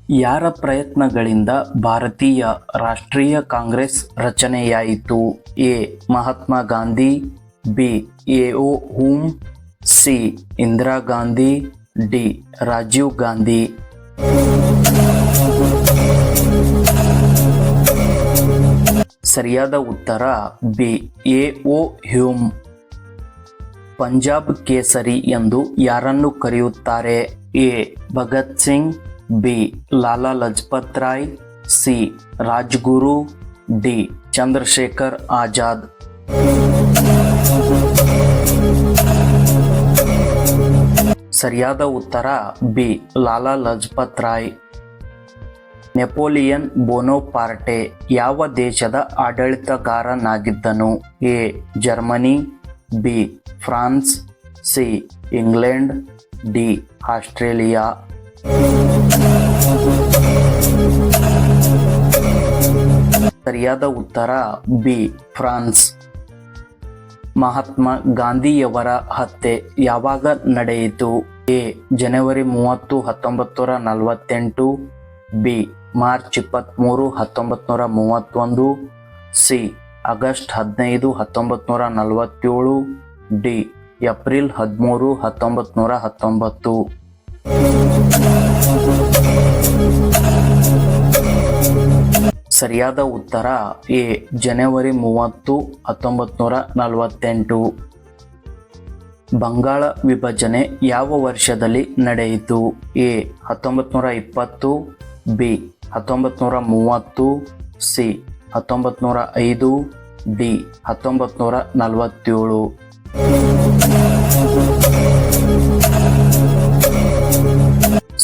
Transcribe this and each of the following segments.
ಯಾರ ಪ್ರಯತ್ನಗಳಿಂದ ಭಾರತೀಯ ರಾಷ್ಟ್ರೀಯ ಕಾಂಗ್ರೆಸ್ ರಚನೆಯಾಯಿತು? A. Mahatma Gandhi, B. A O. Hume, C. Indira Gandhi, D. Rajiv Gandhi. ಸರಿಯಾದ ಉತ್ತರ ಬಿ. ಎ.ಒ. ಹ್ಯೂಮ್. ಪಂಜಾಬ್ ಕೇಸರಿ ಎಂದು ಯಾರನ್ನು ಕರೆಯುತ್ತಾರೆ? A. Bhagat Singh, B. Lala Lajpat Rai, C. Rajguru, D. Chandrashekhar Azad. ಸರಿಯಾದ ಉತ್ತರ B. Lala Lajpat Rai. Napoleon Bonaparte ಯಾವ ದೇಶದ ಆಡಳಿತಗಾರನಾಗಿದ್ದನು? A. Germany, B. France, C. England, D. Australia. ಸರಿಯಾದ ಉತ್ತರ ಬಿ. ಫ್ರಾನ್ಸ್. ಮಹಾತ್ಮ ಗಾಂಧಿಯವರ ಹತ್ಯೆ ಯಾವಾಗ ನಡೆಯಿತು? ಎ. ಜನವರಿ 30, 1948, B. March 23, 1931, C. August 15, 1947, D. April 13, 1919. ಸರಿಯಾದ ಉತ್ತರ ಎ. ಜನವರಿ 30, 1948. ಬಂಗಾಳ ವಿಭಜನೆ ಯಾವ ವರ್ಷದಲ್ಲಿ ನಡೆಯಿತು? ಎ. 1920, ಬಿ. 1930, ಸಿ. 1905, ಡಿ. 1947.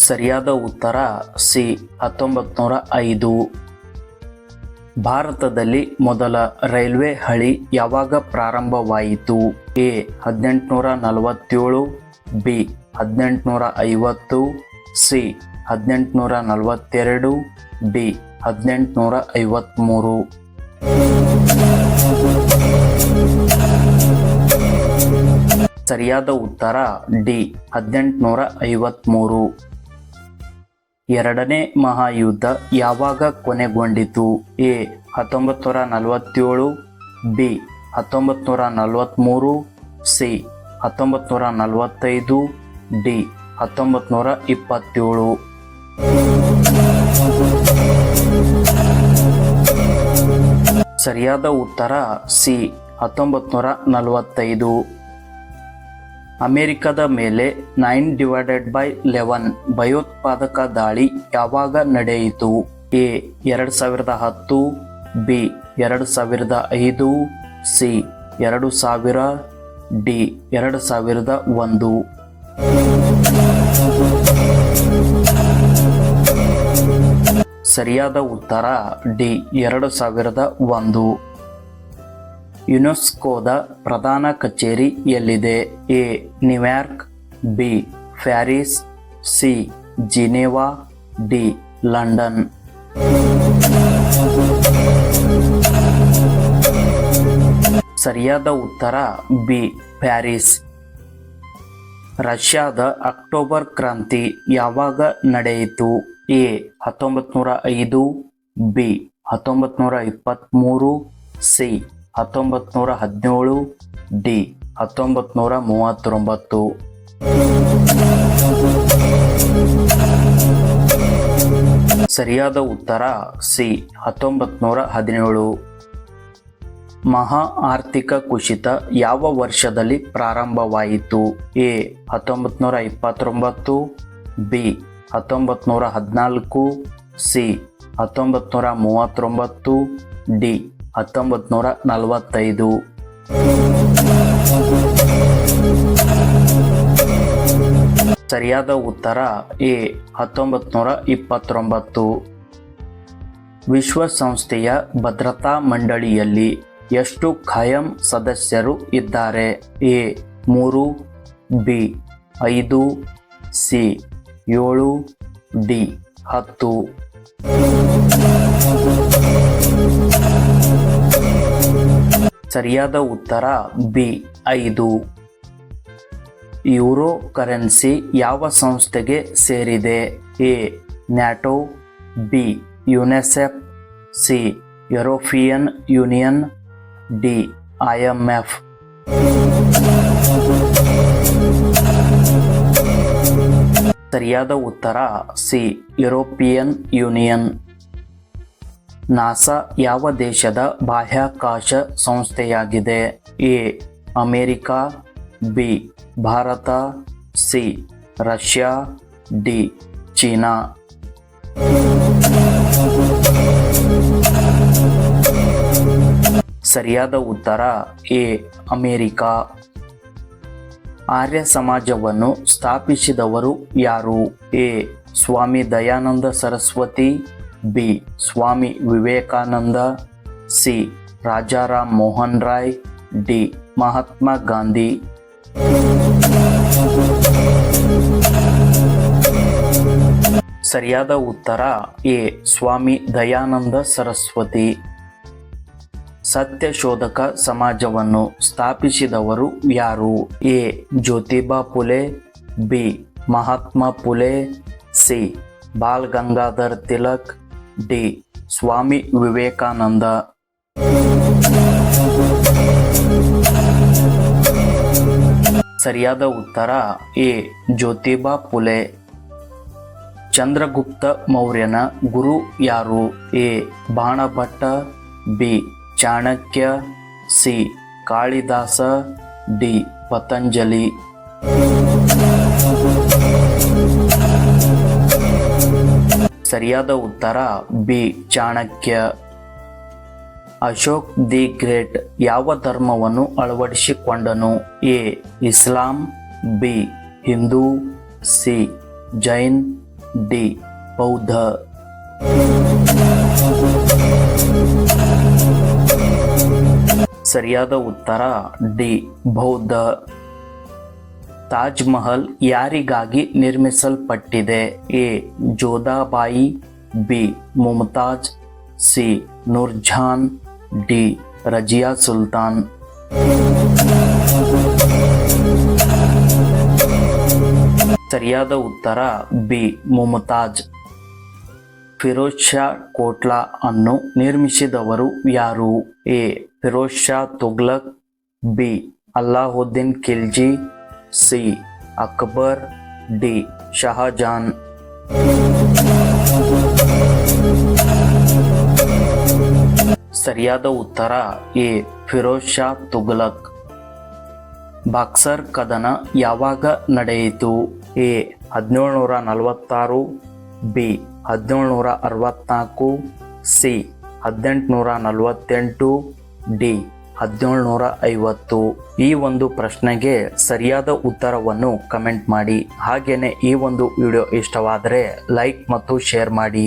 ಸರಿಯಾದ ಉತ್ತರ ಸಿ. 1905. ಭಾರತದಲ್ಲಿ ಮೊದಲ ರೈಲ್ವೆ ಹಳಿ ಯಾವಾಗ ಪ್ರಾರಂಭವಾಯಿತು? ಎ. 1847, ಬಿ. 1850, ಸಿ. 1842, ಡಿ. 1853. ಸರಿಯಾದ ಉತ್ತರ ಡಿ. 1853. ಎರಡನೇ ಮಹಾಯುದ್ಧ ಯಾವಾಗ ಕೊನೆಗೊಂಡಿತು? ಎ. 1947, ಬಿ. 1943, ಸಿ. 1945, ಡಿ. 1927. ಸರಿಯಾದ ಉತ್ತರ ಸಿ. 1945. ಅಮೆರಿಕದ ಮೇಲೆ 9/11 ಭಯೋತ್ಪಾದಕ ದಾಳಿ ಯಾವಾಗ ನಡೆಯಿತು? ಎ. 2010, ಬಿ. 2005, ಸಿ. 2000, ಡಿ. 2001. ಸರಿಯಾದ ಉತ್ತರ ಡಿ. 2001. ಯುನೆಸ್ಕೋದ ಪ್ರಧಾನ ಕಚೇರಿ ಎಲ್ಲಿದೆ? A. New York, B. Paris, C. Geneva, D. London. ಸರಿಯಾದ ಉತ್ತರ ಬಿ. ಪ್ಯಾರಿಸ್. ರಷ್ಯಾದ ಅಕ್ಟೋಬರ್ ಕ್ರಾಂತಿ ಯಾವಾಗ ನಡೆಯಿತು? ಎ. 1905, ಬಿ. 1923, ಸಿ. 1917, ಡಿ. 1939. ಸರಿಯಾದ ಉತ್ತರ ಸಿ. 1917. ಮಹಾ ಆರ್ಥಿಕ ಕುಸಿತ ಯಾವ ವರ್ಷದಲ್ಲಿ ಪ್ರಾರಂಭವಾಯಿತು? ಎ. 1929, ಬಿ. 1914, ಸಿ. 1939, ಡಿ. 1945. ಸರಿಯಾದ ಉತ್ತರ ಎ. 1929. ವಿಶ್ವಸಂಸ್ಥೆಯ ಭದ್ರತಾ ಮಂಡಳಿಯಲ್ಲಿ ಎಷ್ಟು ಖಾಯಂ ಸದಸ್ಯರು ಇದ್ದಾರೆ? ಎ. 3, ಬಿ. 5, ಸಿ. 7, ಡಿ. 10. ಸರಿಯಾದ ಉತ್ತರ ಬಿ. 5. ಯೂರೋ ಕರೆನ್ಸಿ ಯಾವ ಸಂಸ್ಥೆಗೆ ಸೇರಿದೆ? A. NATO, B UNICEF, C European union, D IMF. ಸರಿಯಾದ ಉತ್ತರ ಸಿ ಯುರೋಪಿಯನ್ ಯೂನಿಯನ್. ನಾಸಾ ಯಾವ ದೇಶದ ಬಾಹ್ಯಾಕಾಶ ಸಂಸ್ಥೆಯಾಗಿದೆ? A America, B Bharat, C Russia, D China. ಸರಿಯಾದ ಉತ್ತರ ಎ ಅಮೇರಿಕಾ. ಆರ್ಯ ಸಮಾಜವನ್ನು ಸ್ಥಾಪಿಸಿದವರು ಯಾರು? A Swami Dayanand Saraswati, B Swami Vivekananda, C Rajaram Mohan Roy, D Mahatma Gandhi. ಸರಿಯಾದ ಉತ್ತರ ಎ ಸ್ವಾಮಿ ದಯಾನಂದ ಸರಸ್ವತಿ. ಸತ್ಯಶೋಧಕ ಸಮಾಜವನ್ನು ಸ್ಥಾಪಿಸಿದವರು ಯಾರು? A Jyotiba Phule, B Mahatma Phule, C Bal Gangadhar Tilak, D Swami Vivekananda. ಸರಿಯಾದ ಉತ್ತರ ಎ ಜ್ಯೋತಿಬಾ ಫುಲೆ. ಚಂದ್ರಗುಪ್ತ ಮೌರ್ಯನ ಗುರು ಯಾರು? A Banabhatta, B Chanakya, C Kalidasa, D Patanjali. ಸರಿಯಾದ ಉತ್ತರ B Chanakya. Ashok the great ಯಾವ ಧರ್ಮವನ್ನು ಅಳವಡಿಸಿಕೊಂಡನು? A Islam, B Hindu, C Jain, D Bauddha. ಸರಿಯಾದ ಉತ್ತರ ಡಿ ಬೌದ್ಧ. ತಾಜ್ ಮಹಲ್ ಯಾರಿಗಾಗಿ ನಿರ್ಮಿಸಲ್ಪಟ್ಟಿದೆ? A Jodhabai, B Mumtaz, C Noorjahan, D Razia Sultan. ಸರಿಯಾದ ಉತ್ತರ ಬಿ ಮುಮ್ತಾಜ್. ಫಿರೋಜ್ ಶಾ ಕೋಟ್ಲಾ ಅನ್ನು ನಿರ್ಮಿಸಿದವರು ಯಾರು? A Firoz Shah Tughlaq, B Alauddin Khilji, C Akbar, D Shahjahan. ಸರಿಯಾದ ಉತ್ತರ ಎ ಫಿರೋಜ್ ಶಾ ತುಘಲಕ್. ಬಾಕ್ಸರ್ ಕದನ ಯಾವಾಗ ನಡೆಯಿತು? A 1746, B 1764, C 1848, D 1750. ಈ ಒಂದು ಪ್ರಶ್ನೆಗೆ ಸರಿಯಾದ ಉತ್ತರವನ್ನು ಕಮೆಂಟ್ ಮಾಡಿ. ಹಾಗೆಯೇ ಈ ಒಂದು ವಿಡಿಯೋ ಇಷ್ಟವಾದರೆ ಲೈಕ್ ಮತ್ತು ಶೇರ್ ಮಾಡಿ.